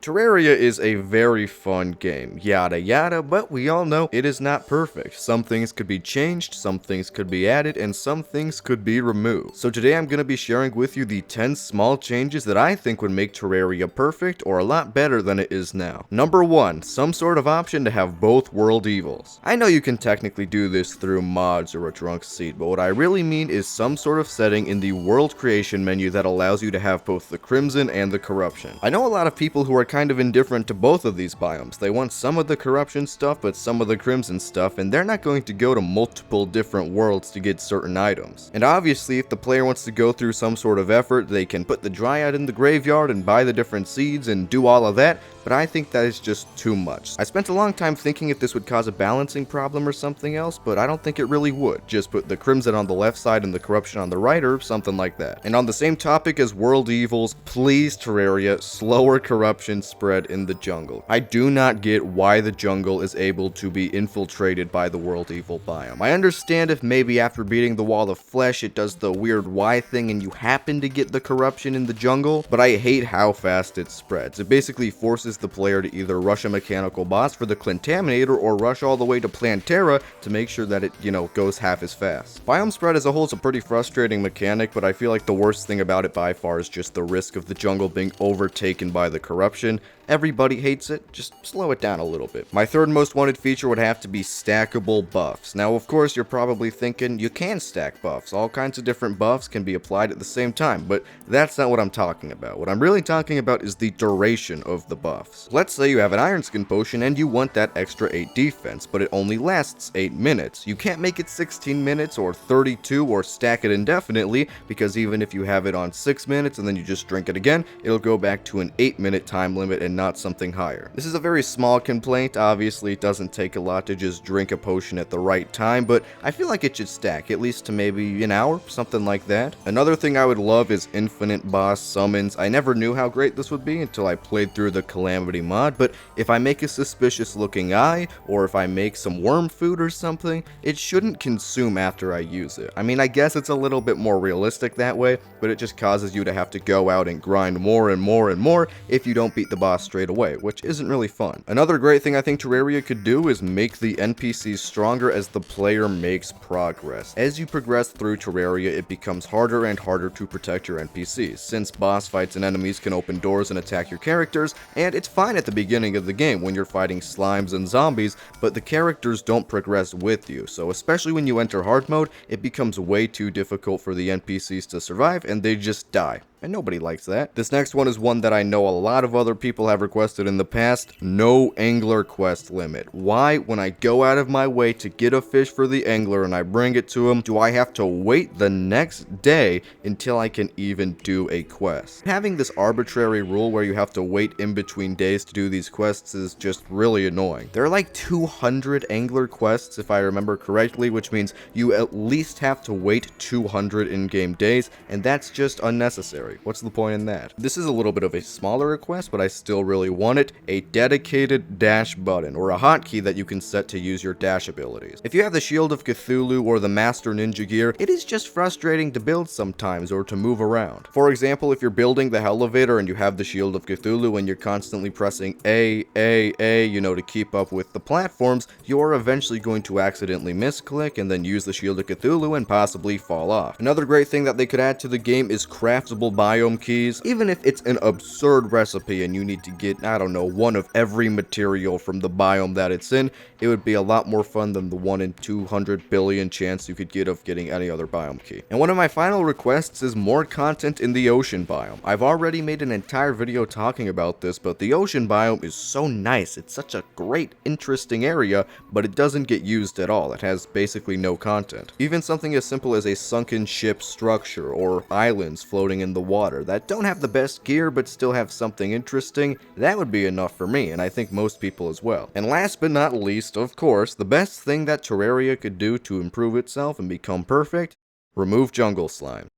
Terraria is a very fun game, yada yada, but we all know it is not perfect. Some things could be changed, some things could be added, and some things could be removed. So today I'm going to be sharing with you the 10 small changes that I think would make Terraria perfect or a lot better than it is now. Number 1, some sort of option to have both world evils. I know you can technically do this through mods or a drunk seed, but what I really mean is some sort of setting in the world creation menu that allows you to have both the Crimson and the Corruption. I know a lot of people who are kind of indifferent to both of these biomes. They want some of the Corruption stuff, but some of the Crimson stuff, and they're not going to go to multiple different worlds to get certain items. And obviously, if the player wants to go through some sort of effort, they can put the Dryad in the graveyard and buy the different seeds and do all of that, but I think that is just too much. I spent a long time thinking if this would cause a balancing problem or something else, but I don't think it really would. Just put the Crimson on the left side and the Corruption on the right, or something like that. And on the same topic as world evils, please Terraria, slower Corruption spread in the jungle. I do not get why the jungle is able to be infiltrated by the world evil biome. I understand if maybe after beating the wall of flesh it does the weird Y thing and you happen to get the Corruption in the jungle, but I hate how fast it spreads. It basically forces the player to either rush a mechanical boss for the Clintaminator or rush all the way to Plantera to make sure that it, goes half as fast. Biome spread as a whole is a pretty frustrating mechanic, but I feel like the worst thing about it by far is just the risk of the jungle being overtaken by the Corruption. Everybody hates it, just slow it down a little bit. My third most wanted feature would have to be stackable buffs. Now, of course, you're probably thinking you can stack buffs. All kinds of different buffs can be applied at the same time, but that's not what I'm talking about. What I'm really talking about is the duration of the buffs. Let's say you have an Iron Skin potion and you want that extra 8 defense, but it only lasts 8 minutes. You can't make it 16 minutes or 32 or stack it indefinitely, because even if you have it on 6 minutes and then you just drink it again, it'll go back to an 8-minute time limit and not something higher. This is a very small complaint. Obviously, it doesn't take a lot to just drink a potion at the right time, but I feel like it should stack, at least to maybe an hour, something like that. Another thing I would love is infinite boss summons. I never knew how great this would be until I played through the Calamity mod, but if I make a suspicious looking eye, or if I make some worm food or something, it shouldn't consume after I use it. I mean, I guess it's a little bit more realistic that way, but it just causes you to have to go out and grind more and more and more if you don't beat the boss straight away, which isn't really fun. Another great thing I think Terraria could do is make the NPCs stronger as the player makes progress. As you progress through Terraria, it becomes harder and harder to protect your NPCs, since boss fights and enemies can open doors and attack your characters, and it's fine at the beginning of the game when you're fighting slimes and zombies, but the characters don't progress with you, so especially when you enter hard mode, it becomes way too difficult for the NPCs to survive, and they just die. And nobody likes that. This next one is one that I know a lot of other people have requested in the past. No angler quest limit. Why, when I go out of my way to get a fish for the angler and I bring it to him, do I have to wait the next day until I can even do a quest? Having this arbitrary rule where you have to wait in between days to do these quests is just really annoying. There are like 200 angler quests if I remember correctly, which means you at least have to wait 200 in-game days, and that's just unnecessary. What's the point in that? This is a little bit of a smaller request, but I still really want it. A dedicated dash button, or a hotkey that you can set to use your dash abilities. If you have the Shield of Cthulhu or the Master Ninja gear, it is just frustrating to build sometimes or to move around. For example, if you're building the elevator and you have the Shield of Cthulhu and you're constantly pressing A, to keep up with the platforms, you're eventually going to accidentally misclick and then use the Shield of Cthulhu and possibly fall off. Another great thing that they could add to the game is craftable biome keys. Even if it's an absurd recipe and you need to get, I don't know, one of every material from the biome that it's in, it would be a lot more fun than the 1 in 200 billion chance you could get of getting any other biome key. And one of my final requests is more content in the ocean biome. I've already made an entire video talking about this, but the ocean biome is so nice. It's such a great, interesting area, but it doesn't get used at all. It has basically no content. Even something as simple as a sunken ship structure or islands floating in the water that don't have the best gear but still have something interesting, that would be enough for me, and I think most people as well. And last but not least, of course, the best thing that Terraria could do to improve itself and become perfect: remove jungle slime.